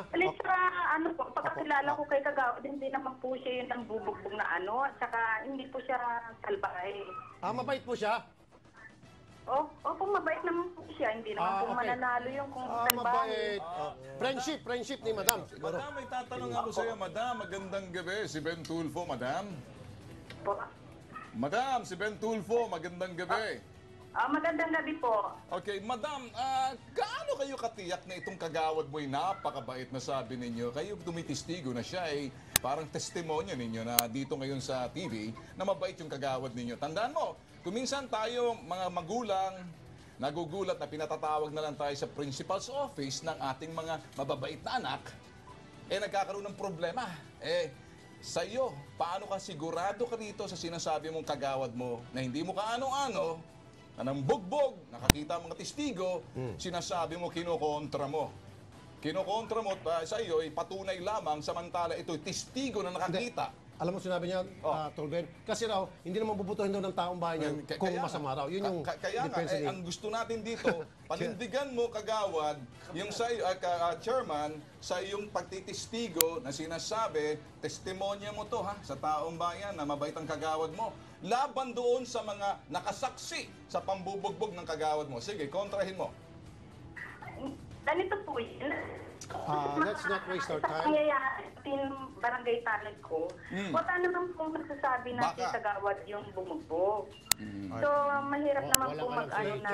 Alis sa ano po, pagkakilala ko kay Kagawad, hindi naman po siya yung nangbubugbog na ano, at saka hindi po siya salbahay. Mabait po siya? Opo, mabait naman po siya, hindi naman po okay. mananalo yung kung Mabait. Friendship ni madam. Siguro. Madam, may tatanong ako sa iyo, madam. Magandang gabi. Si Ben Tulfo, madam. po. Madam, si Ben Tulfo, magandang gabi. Magandang gabi po. Okay, madam, gaano kayo katiyak na itong kagawad mo'y napakabait na sabi ninyo? Kayo tumitistigo na siya ay parang testimonya ninyo na dito ngayon sa TV na mabait yung kagawad ninyo. Tandaan mo, kuminsan tayo mga magulang, nagugulat na pinatatawag na lang tayo sa principal's office ng ating mga mababait na anak, nagkakaroon ng problema. Sa iyo, paano ka sigurado ka dito sa sinasabi mong kagawad mo na hindi mo kaano-ano, na ng bugbog, nakakita ang mga testigo, sinasabi mo, kinokontra mo. Kinokontra mo sa iyo, patunay lamang, samantala ito'y testigo na nakakita. Alam mo sinabi niya, Tolben, kasi raw, hindi naman bubutuhin daw ng taong bayan yan kung masama raw. Yun yung kaya nga, ang gusto natin dito, panindigan mo, kagawad, yung sa chairman, sa iyong pagtitistigo na sinasabi, testimonya mo to sa taong bayan na mabait ang kagawad mo. Laban doon sa mga nakasaksi sa pambubugbog ng kagawad mo. Sige, kontrahin mo. Ganito po yun. Let's not waste our time. Nangyayari yung barangay talent ko, wala naman pong magsasabi na si Kagawad yung bumugbog. So, mahirap naman po mag-ano na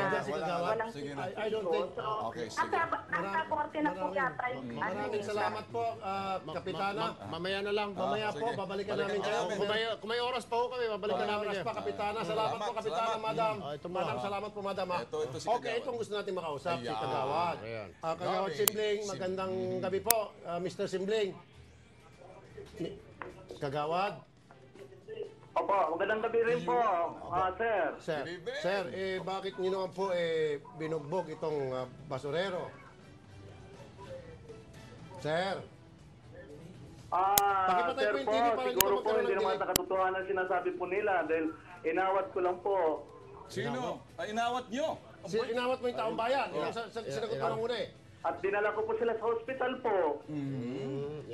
walang I don't think. Okay, sige. Nasa korte na po yata yung Maraming salamat po, Kapitana. Mamaya na lang. Mamaya po, babalikan namin kayo. Kung may oras pa ho kami, babalikan namin Oras kayo. pa, Kapitana. Salamat po, Kapitana, Madam. Ito mo. Madam, salamat po, Madam. Ito si Okay, Kagawad. itong gusto natin makausap, si Ayan. Kagawad. Ayan. Kagawad Simbling, magandang gabi po, Mr. Simbling. Kagawad. Opo, magandang gabi rin po, sir. Sir, Good evening. sir, bakit nyo naman po binugbog itong basurero? Sir, Pakipatay Sir po yung po, TV para hindi siguro pa po magkaroon hindi ng naman delay. nakatotohanan ang sinasabi po nila dahil inawat ko lang po. Sino? Inawat nyo? inawat mo yung taong bayan. Yung sinagot mo nung una eh. At dinala ko po sila sa hospital po.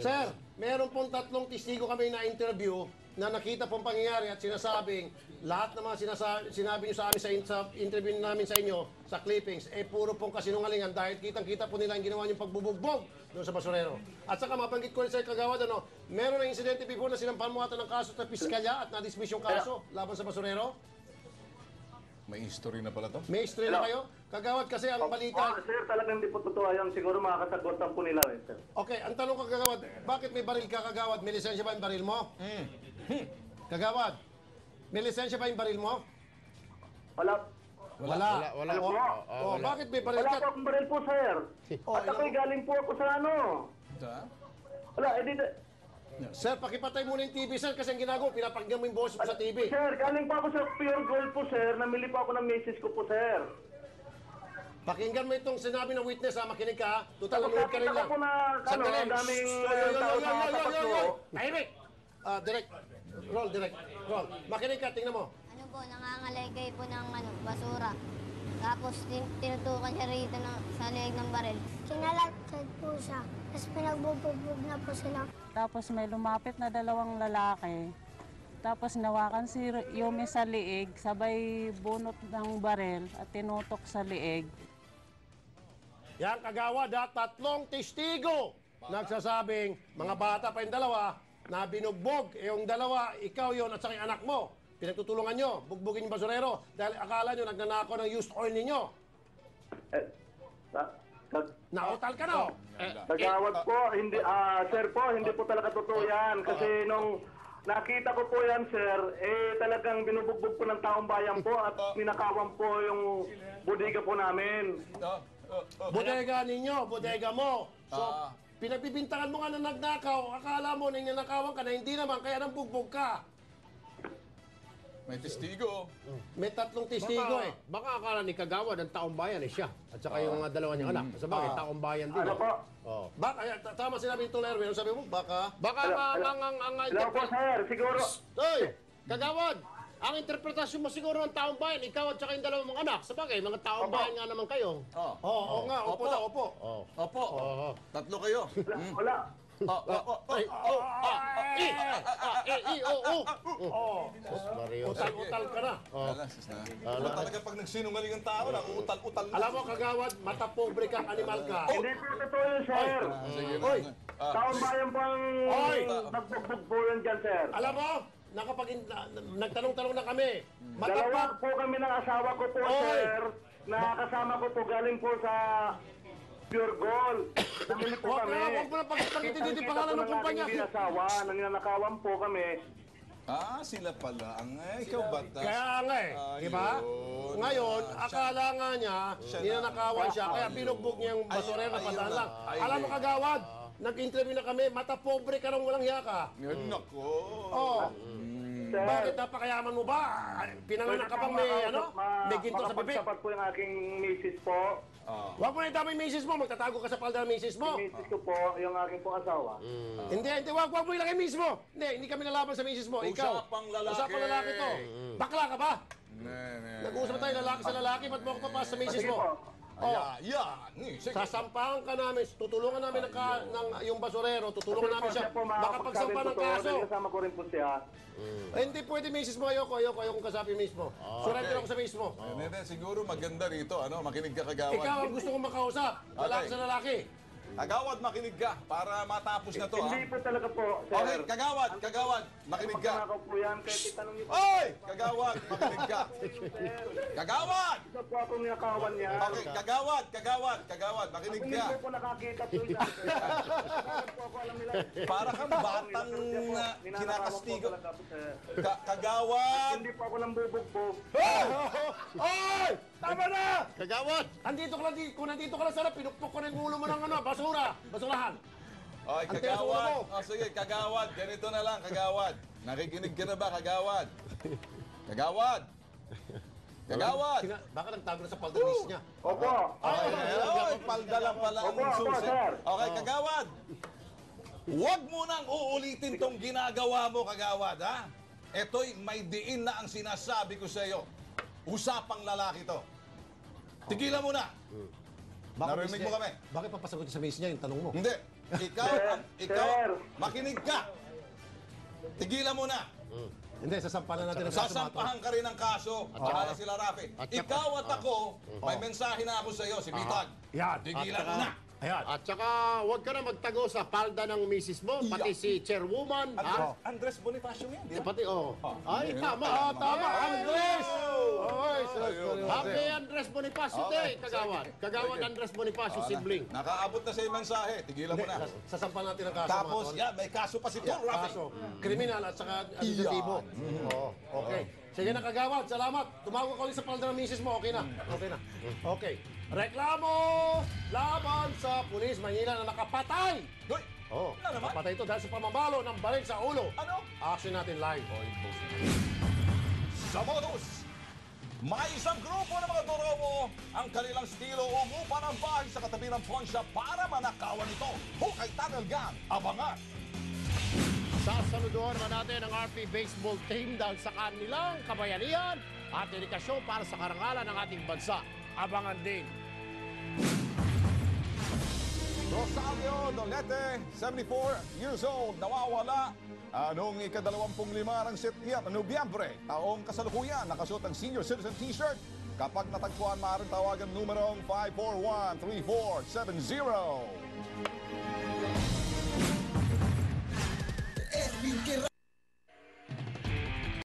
Sir, meron pong 3 testigo kami na interview na nakita pong pangyayari at sinasabing lahat ng mga sinabi nyo sa amin sa interview namin sa inyo, sa clippings, puro pong kasinungalingan dahil kitang-kita po nila ang ginawa niyong pagbubugbog doon sa basurero. At saka mabanggit ko rin sa Kagawad, meron na insidente before na sinampahan mo ata ng kaso sa piskalya at na-dismiss yung kaso laban sa basurero? May history na pala to? May history na kayo? Kagawad, kasi ang balita... Sir, talagang hindi po totoo yan. Siguro makakasagutan po nila rin, sir. Okay, ang tanong ko, Kagawad, bakit may baril ka, Kagawad? May lisensya ba yung baril mo? Kagawad, may lisensya ba yung baril mo? Wala. Wala. Wala. Bakit may baril Wala ka? po akong baril po, sir. At ako'y galing po ako sa ano. Wala, Sir, pakipatay muna yung TV, sir, kasi ang ginagawa, pinapakinggan mo yung boses mo sa TV. Sir, galing po ako sa Pure Gold po, sir. Namili po ako ng misis ko po, sir. Pakinggan mo itong sinabi ng witness, makinig ka, ha? Total, nanood ka rin Nakita lang. ko po na, ang daming tao sa tapat ko. Tahimik! Direct. Roll. Makinig ka, tingnan mo. Ano po, nangangalay po ng basura. Tapos tinutukan siya rito sa leeg ng baril. Kinalatad po siya. Tapos pinagbubog na po sila. Tapos may lumapit na 2 lalaki. Tapos nawakan si Yumi sa liig, sabay bunot ng baril at tinutok sa liig. Yan, Kagawad, 3 testigo nagsasabing, mga bata pa yung 2 na binugbog. Yung 2, ikaw yon at saka yung anak mo. Pinagtutulungan nyo, bugbugin yung basurero dahil akala nyo nagnanakaw ng used oil ninyo. Nautal ka na. Kagawad po, hindi, sir po, hindi po talaga totoo yan. Kasi nung nakita ko po yan, sir, talagang binubugbog po ng taong bayan po at ninakawan po yung bodega po namin. Bodega ninyo, bodega mo. So, pinagbibintangan mo nga na nagnakaw, akala mo na ninakawan ka na hindi naman, kaya nang bugbog ka. May testigo. May 3 testigo Baka akala ni Kagawad ang taong bayan siya. At saka yung 2 niyang anak. Sa bagay, taong bayan din. Ano po? Baka, tama sinabi nito, Lerwin. Ano sabi mo? Baka... Baka Hello po, sir. Siguro. Hoy! Kagawad! ang interpretasyon mo siguro ng taong bayan, ikaw at saka yung dalawang mong anak. Sabagay, mga taong bayan nga naman kayo. Oo nga, opo na, opo. Opo. Tatlo kayo. Wala. Utal-utal ka na. Alasis na. Talaga pag nagsinungaling ang tao na, utal-utal na. Alam mo, kagawad, mata pobre ka, animal ka. Hindi po totoo yun, sir. Sige, Oy. Taong bayan po ang Oy. nagbugbog po yun dyan, sir. Alam mo, nagtanong-tanong na kami. Dalawa po kami ng asawa ko po, Oy. sir. Nakakasama ko po galing po sa Pure Gold. Namili po Huwag kami. na, huwag mo na pagkakita dito yung pangalan ng kumpanya. Hindi asawa, nanginanakawan po kami. Sila pala. Ikaw batas. Kaya nga di ba? Ayun. Ngayon, akala nga niya, Siya ninanakawan siya, kaya binugbog niya yung basurero na Ayun padaan na. lang. Ayun Alam mo, eh. kagawad, nag-interview na kami, mata pobre ka nang walang hiya ka. Nako. Oh, Sir, bakit napakayaman mo ba? Pinanganak ka bang may ginto sa bibig? makapagsapat po yung aking misis po. Huwag mo na itama yung misis mo, magtatago ka sa palda ng misis mo. Yung misis ko po, yung aking po asawa. Hindi, huwag mo ilagay misis mo. Hindi kami nalaban sa misis mo. Ikaw. Usapang lalaki. Usapang lalaki to. Bakla ka ba? Ne. Nag-uusap tayo lalaki sa lalaki, ba't mo ako papasok sa misis Sige mo? po. Oh, Sige. sasampahan ka namin, tutulungan namin yung basurero, tutulungan namin siya makapagsampa ng kaso. Kasama ko rin po siya. Hindi pwede misis mo, ayokong kasabi mismo. Surrender ako sa mismo. Hindi, siguro maganda rito, makinig ka kagawad. Ikaw ang gusto kong makausap, lalaki Okay. sa lalaki. Kagawad, makinig ka para matapos na to, ha? Hindi po talaga po, sir. Okay, kagawad, makinig ka. Ako po yan, kahit itanong niyo po. Oy! Kagawad, makinig ka. Kagawad! Isa po ako niyakawan niya. Okay, kagawad, makinig Hindi ka. ko po nakakita po yun. Hindi po ako alam nila. Para kang batang kinakastigo. Talaga po, sir. Kagawad! Hindi po ako nang bubugbog. Oy! Tama na! Kagawad! Kung nandito ka lang sana, pinukpok ko na yung ulo mo ng basurahan. Okay, Ang tigas ulo mo. kagawad. Sige, kagawad. Ganito na lang, kagawad. Nakikinig ka na ba, kagawad? Kagawad! Kagawad! Baka nagtago na sa palda misis niya. Opo. Ay, palda lang pala ang Opo, susi. sir. Okay, kagawad. Huwag mo nang uulitin tong ginagawa mo, kagawad, ha? Eto'y may diin na ang sinasabi ko sa iyo. Usapang lalaki to. Tigilan mo na. Narinig mo kami. Bakit papasagot sa misis niya yung tanong mo? Hindi. Ikaw, Sir. makinig ka. Tigilan mo na. Hindi, sasampahan na natin ang kaso. Sasampahan ka rin ng kaso. Bahala sila, Rafi. Ikaw at ako, may mensahe na ako sa iyo, si Bitag. Yan. Tigilan mo na. Ayan. At saka, huwag ka na magtago sa palda ng misis mo, pati si chairwoman. Andres Bonifacio yan, di ba? Pati, Ay, tama. Tama, Andres! Oy, Happy Andres Bonifacio Day, kagawad. Kagawad Andres Bonifacio, sibling. Nakaabot na sa yung mensahe. Tigilan mo na. sasampahan natin ang kaso. Tapos, mga tol. yan, may kaso pa si Tol, Rafi. Kaso, kriminal at saka administratibo. Oo, okay. Sige na, kagawad, salamat. Tumawag ka ulit sa palda ng misis mo, okay na. Okay na. Okay. Reklamo laban sa pulis Manila na nakapatay. Hoy! Oh, Ano naman? nakapatay ito dahil sa pamamalo ng baril sa ulo. Ano? Action natin live. Sa modus, may isang grupo ng mga dorobo ang kanilang estilo umupa ng bahay sa katabi ng Ponsya para manakawan ito. Hukay Tunnel Gang, abangan! Sasaluduhan naman natin ang RP Baseball Team dahil sa kanilang kabayanihan at dedikasyon para sa karangalan ng ating bansa. Abangan din. Rosario Dolete, 74 years old, nawawala. Anong ika-25 ng Sitiyat na Nobyembre, taong kasalukuyan, nakasuot ang senior citizen t-shirt. Kapag natagpuan, maaaring tawagan numerong 541-3470.